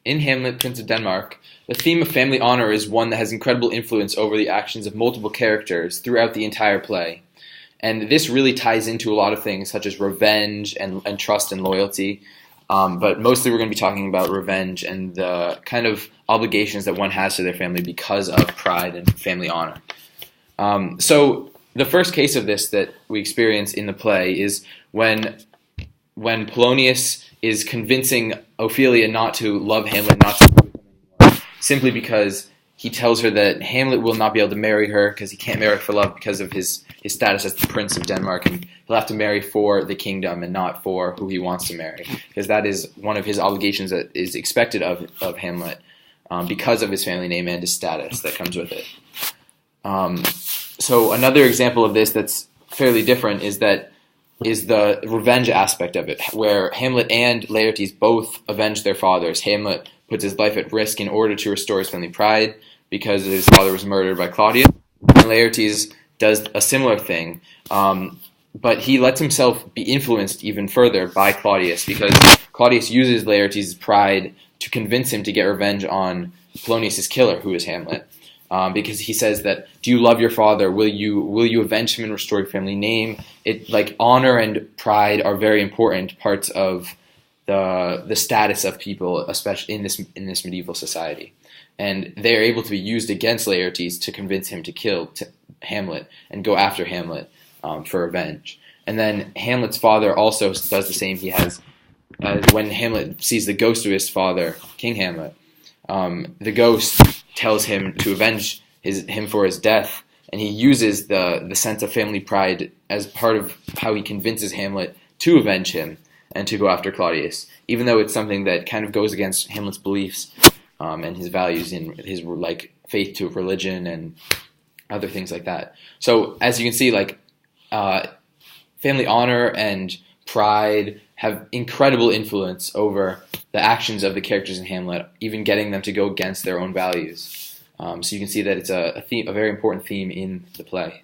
in Hamlet, Prince of Denmark, the theme of family honor is one that has incredible influence over the actions of multiple characters throughout the entire play. And this really ties into a lot of things such as revenge and trust and loyalty. But mostly we're going to be talking about revenge and the kind of obligations that one has to their family because of pride and family honor. So the first case of this that we experience in the play is when Polonius is convincing Ophelia not to love Hamlet, not to love him anymore, simply because he tells her that Hamlet will not be able to marry her because he can't marry for love because of his status as the Prince of Denmark, and he'll have to marry for the kingdom and not for who he wants to marry, because that is one of his obligations that is expected of Hamlet because of his family name and his status that comes with it. So another example of this that's fairly different is the revenge aspect of it, where Hamlet and Laertes both avenge their fathers. Hamlet puts his life at risk in order to restore his family pride because his father was murdered by Claudius. And Laertes does a similar thing, but he lets himself be influenced even further by Claudius because Claudius uses Laertes' pride to convince him to get revenge on Polonius' killer, who is Hamlet. Because he says that, do you love your father? Will you avenge him and restore your family name? Honor and pride are very important parts of the status of people, especially in this medieval society. And they are able to be used against Laertes to convince him to kill Hamlet and go after Hamlet for revenge. And then Hamlet's father also does the same. He has, when Hamlet sees the ghost of his father, King Hamlet, the ghost tells him to avenge him for his death, and he uses the sense of family pride as part of how he convinces Hamlet to avenge him and to go after Claudius, even though it's something that kind of goes against Hamlet's beliefs and his values in his faith to religion and other things like that. So as you can see, family honor and pride have incredible influence over the actions of the characters in Hamlet, even getting them to go against their own values. So you can see that it's a very important theme in the play.